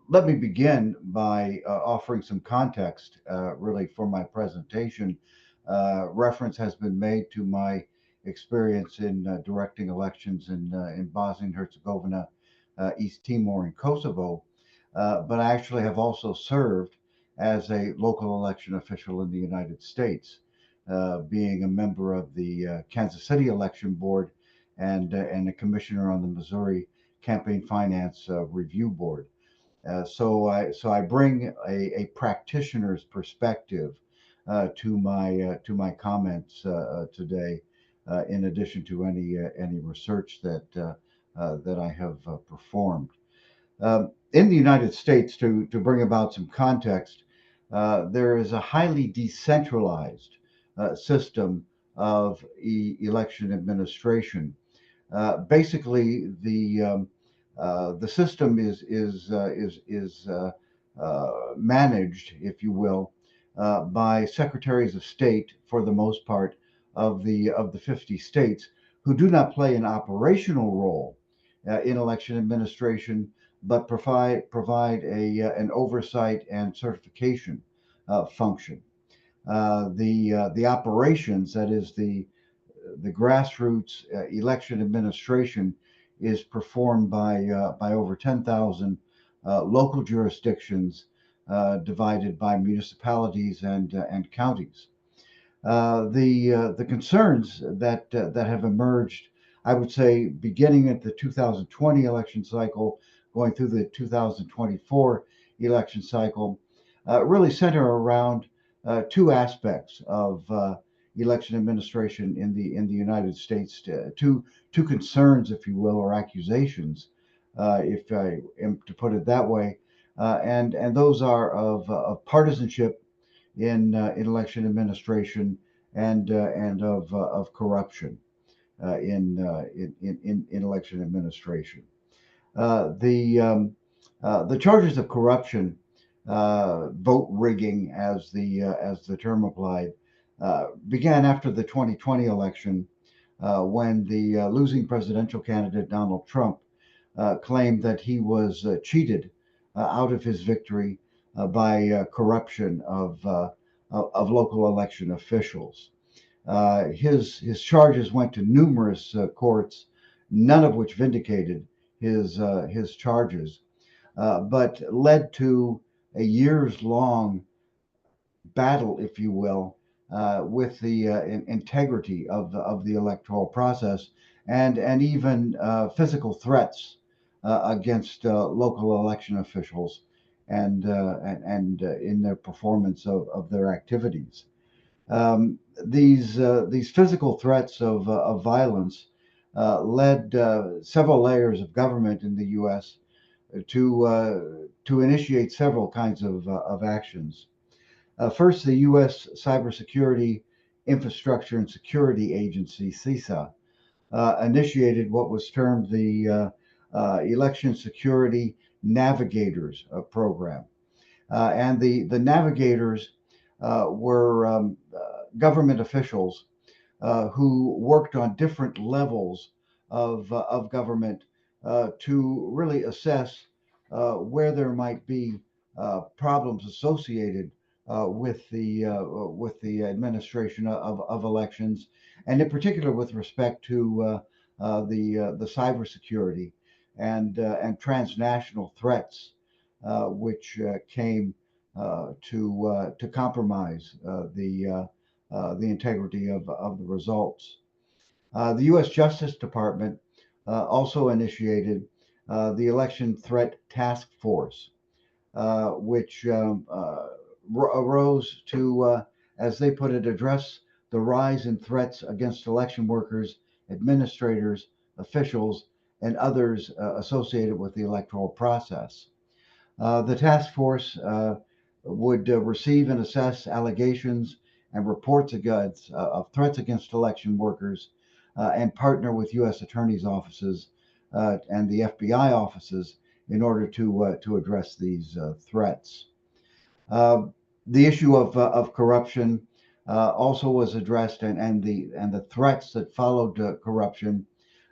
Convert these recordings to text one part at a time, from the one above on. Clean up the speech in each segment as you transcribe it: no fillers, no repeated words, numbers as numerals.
Let me begin by offering some context, really, for my presentation. Reference has been made to my experience in directing elections in Bosnia and Herzegovina, East Timor, and Kosovo, but I actually have also served as a local election official in the United States, being a member of the Kansas City Election Board and a commissioner on the Missouri Campaign Finance Review Board. So I bring a practitioner's perspective to my comments today, in addition to any research that I have performed. In the United States, to bring about some context, there is a highly decentralized system of election administration. Basically, the system is managed, if you will, by secretaries of state for the most part of the 50 states who do not play an operational role in election administration, but provide an oversight and certification function. The operations, that is the grassroots election administration, is performed by over 10,000 local jurisdictions divided by municipalities and counties. The concerns that have emerged, I would say, beginning at the 2020 election cycle, going through the 2024 election cycle, really center around two aspects of election administration in the United States. Two concerns, if you will, or accusations, if I am to put it that way, and those are of partisanship in election administration and of corruption in election administration. The charges of corruption, vote rigging, as the term applied, began after the 2020 election, when the losing presidential candidate Donald Trump claimed that he was cheated out of his victory by corruption of local election officials. His charges went to numerous courts, none of which vindicated his charges, but led to a years long battle, if you will, with the integrity of the electoral process, and even physical threats against local election officials and in their performance of their activities. These physical threats of violence led several layers of government in the U.S. To initiate several kinds of actions. First, the U.S. Cybersecurity Infrastructure and Security Agency (CISA) initiated what was termed the Election Security Navigators program, and the navigators were government officials who worked on different levels of government to really assess where there might be problems associated with the administration of elections, and in particular with respect to the cybersecurity and transnational threats, which came to compromise the integrity of the results. The U.S. Justice Department also initiated the Election Threat Task Force, which arose to, as they put it, address the rise in threats against election workers, administrators, officials, and others associated with the electoral process. The task force would receive and assess allegations and reports of threats against election workers, and partner with U.S. attorneys' offices and the FBI offices in order to address these threats. The issue of corruption also was addressed, and the threats that followed corruption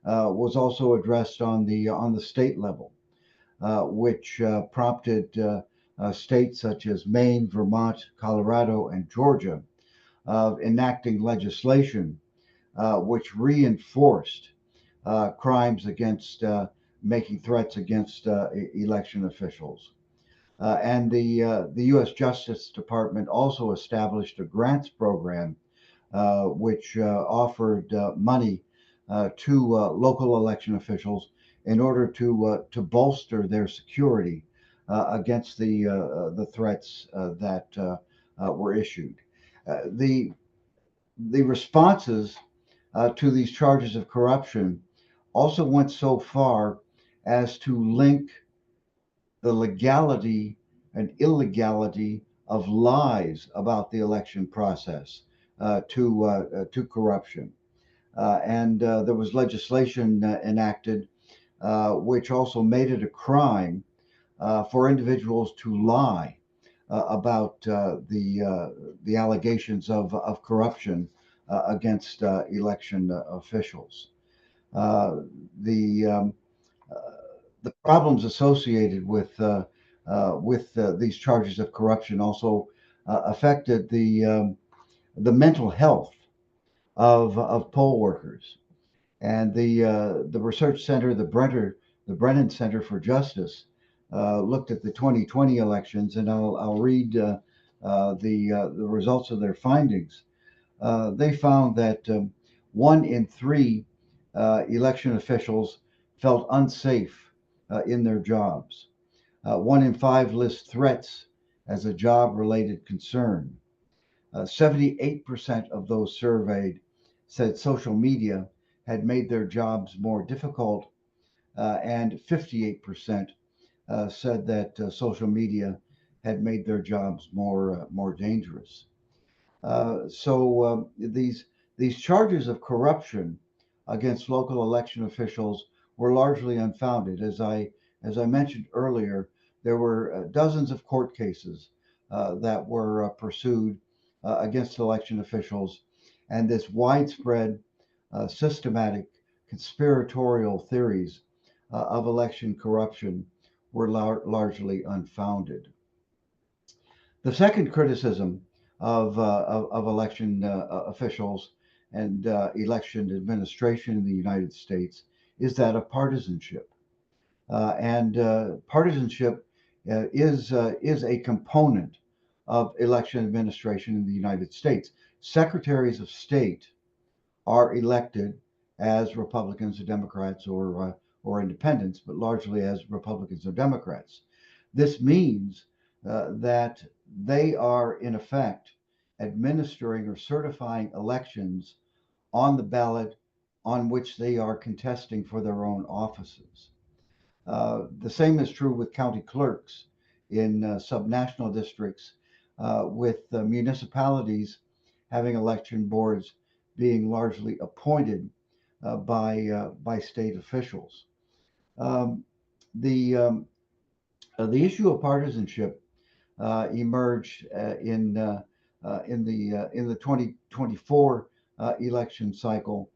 was also addressed on the state level. which prompted states such as Maine, Vermont, Colorado, and Georgia of enacting legislation which reinforced crimes against making threats against election officials. And the U.S. Justice Department also established a grants program which offered money to local election officials in order to bolster their security against the threats that were issued. The responses to these charges of corruption also went so far as to link the legality and illegality of lies about the election process to corruption. And there was legislation enacted which also made it a crime for individuals to lie about the allegations of corruption against election officials. Uh, the um, the problems associated with these charges of corruption also affected the mental health of poll workers. And the research center, the Brennan Center for Justice, looked at the 2020 elections, and I'll read the results of their findings. They found that 1 in 3 election officials felt unsafe in their jobs. 1 in 5 list threats as a job-related concern. 78% of those surveyed said social media had made their jobs more difficult, and 58% said that social media had made their jobs more dangerous. So these charges of corruption against local election officials were largely unfounded. As I mentioned earlier, there were dozens of court cases that were pursued against election officials, and this widespread, systematic, conspiratorial theories of election corruption were largely unfounded. The second criticism of election officials and election administration in the United States is that of partisanship. And partisanship is a component of election administration in the United States. Secretaries of state are elected as Republicans or Democrats or independents, but largely as Republicans or Democrats. This means that they are, in effect, administering or certifying elections on the ballot on which they are contesting for their own offices. The same is true with county clerks in subnational districts, with municipalities having election boards being largely appointed by state officials. Um, the issue of partisanship emerged in the 2024 election cycle,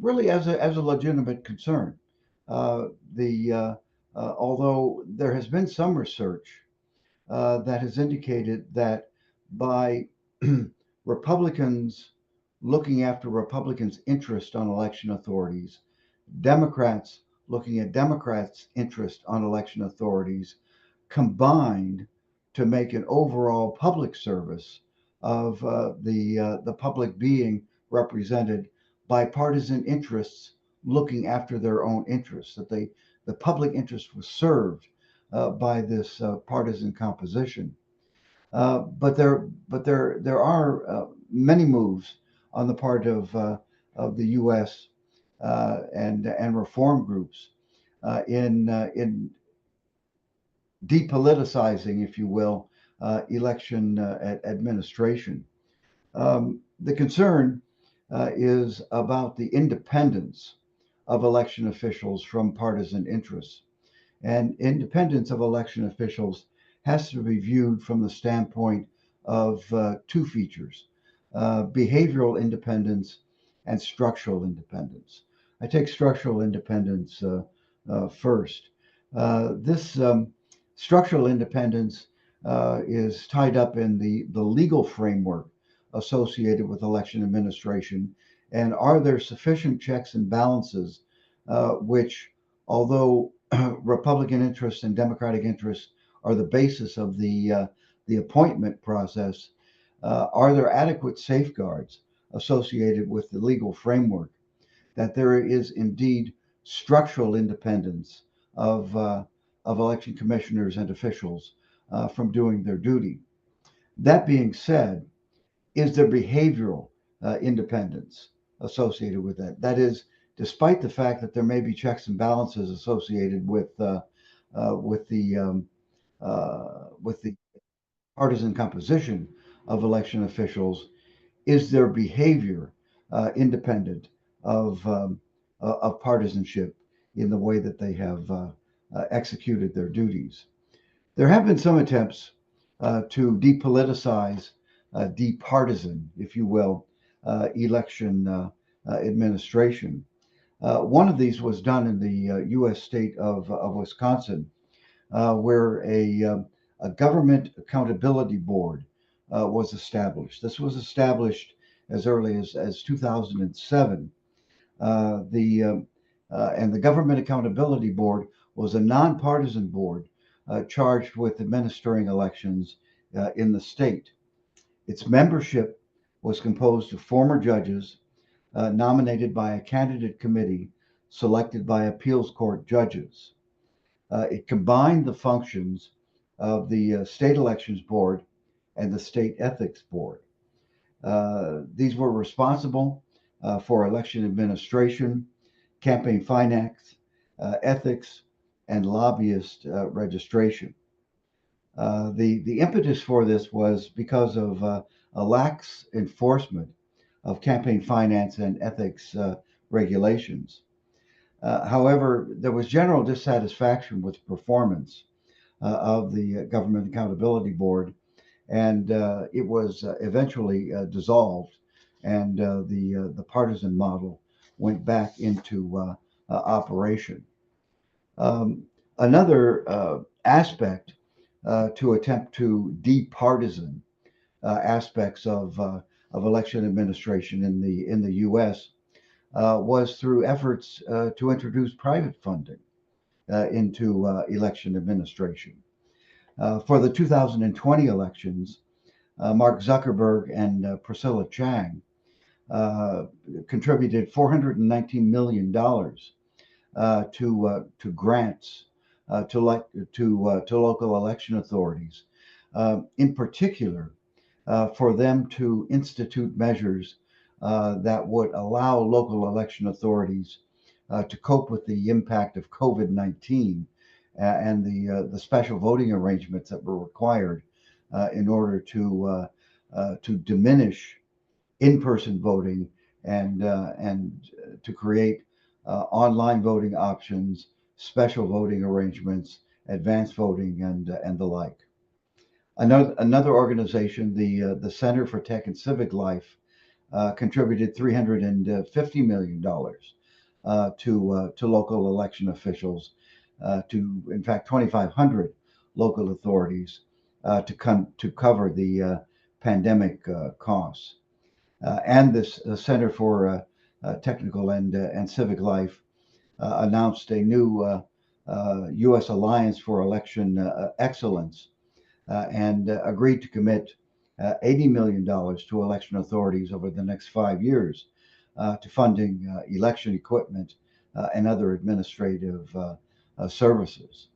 really as a legitimate concern. The Although there has been some research that has indicated that by Republicans looking after Republicans' interest on election authorities, Democrats looking at Democrats' interest on election authorities, combined to make an overall public service of the public being represented by partisan interests looking after their own interests. The public interest was served by this partisan composition. But there are many moves on the part of the U.S. And reform groups in depoliticizing, if you will, election administration. The concern is about the independence of election officials from partisan interests. And independence of election officials has to be viewed from the standpoint of two features: behavioral independence and structural independence. I take structural independence first. This structural independence is tied up in the legal framework associated with election administration. And are there sufficient checks and balances, which, although Republican interests and Democratic interests are the basis of the appointment process, are there adequate safeguards associated with the legal framework that there is indeed structural independence of election commissioners and officials from doing their duty? That being said, is there behavioral independence associated with that? That is, despite the fact that there may be checks and balances associated with with the partisan composition of election officials, is their behavior independent of partisanship in the way that they have executed their duties? There have been some attempts to depoliticize, departisan, if you will, election administration. One of these was done in the U.S. state of Wisconsin, where a government accountability board was established. This was established as early as 2007. And the Government Accountability Board was a nonpartisan board charged with administering elections in the state. Its membership was composed of former judges nominated by a candidate committee selected by appeals court judges. It combined the functions of the State Elections Board and the State Ethics Board. These were responsible for election administration, campaign finance, ethics, and lobbyist registration. The impetus for this was because of a lax enforcement of campaign finance and ethics regulations. However, there was general dissatisfaction with performance of the Government Accountability Board, and it was eventually dissolved, and the partisan model went back into operation. Um, Another aspect to attempt to departisan aspects of election administration in the U.S. Was through efforts to introduce private funding into election administration. For the 2020 elections, Mark Zuckerberg and Priscilla Chang uh, contributed $419 million to grants to local election authorities, in particular for them to institute measures that would allow local election authorities to cope with the impact of COVID-19 and the special voting arrangements that were required in order to diminish in-person voting and to create online voting options, special voting arrangements, advanced voting, and the like. Another organization, the Center for Tech and Civic Life, contributed $350 million to local election officials, to in fact 2,500 local authorities to cover the pandemic costs. And this Center for Technical and Civic Life announced a new U.S. Alliance for Election Excellence and agreed to commit $80 million to election authorities over the next 5 years to funding election equipment and other administrative services.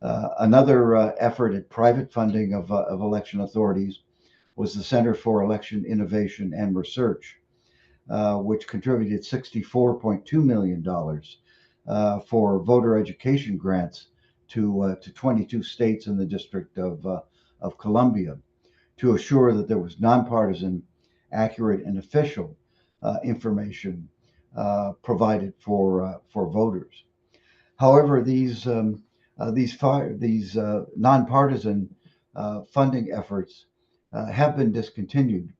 Another effort at private funding of election authorities was the Center for Election Innovation and Research, which contributed $64.2 million for voter education grants to 22 states in the District of Columbia to assure that there was nonpartisan, accurate, and official information provided for voters. However, these nonpartisan funding efforts have been discontinued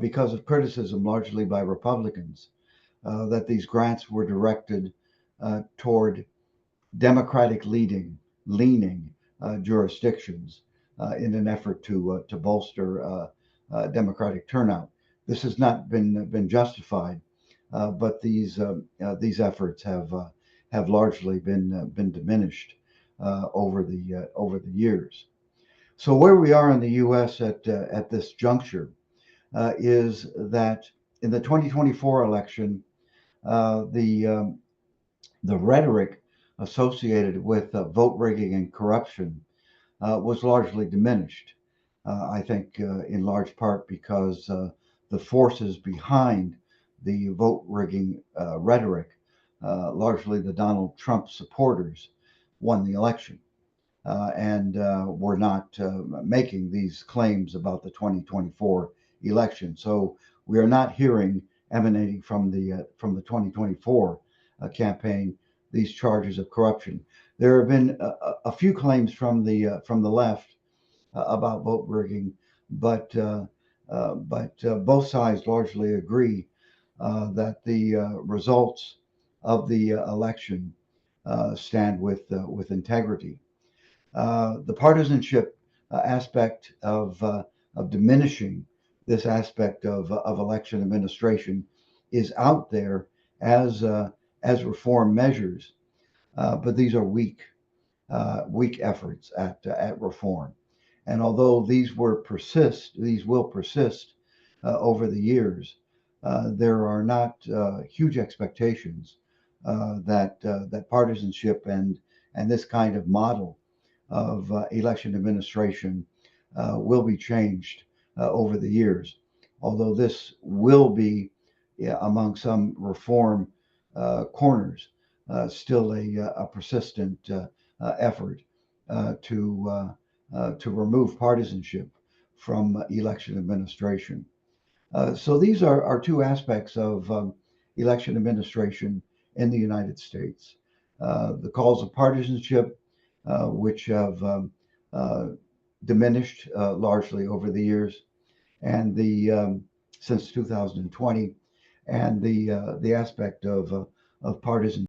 because of criticism, largely by Republicans, that these grants were directed toward Democratic leaning jurisdictions in an effort to bolster Democratic turnout. This has not been justified, but these efforts have largely been diminished over the years. So where we are in the U.S. at this juncture is that in the 2024 election, uh, the um, the rhetoric associated with vote rigging and corruption was largely diminished. I think in large part because the forces behind the vote rigging rhetoric, largely the Donald Trump supporters, won the election and were not making these claims about the 2024 election. So we are not hearing emanating from the 2024 campaign these charges of corruption. There have been a few claims from the left about vote rigging, but both sides largely agree that the results of the election stand with integrity. The partisanship aspect of diminishing this aspect of election administration is out there as reform measures, but these are weak efforts at reform. And although these will persist over the years, there are not huge expectations that partisanship and this kind of model of election administration will be changed over the years. Although this will be, yeah, among some reform corners, still a persistent effort to remove partisanship from election administration. So these are two aspects of election administration in the United States. The calls of partisanship, which have uh, diminished largely over the years, and the since 2020, and the aspect of partisan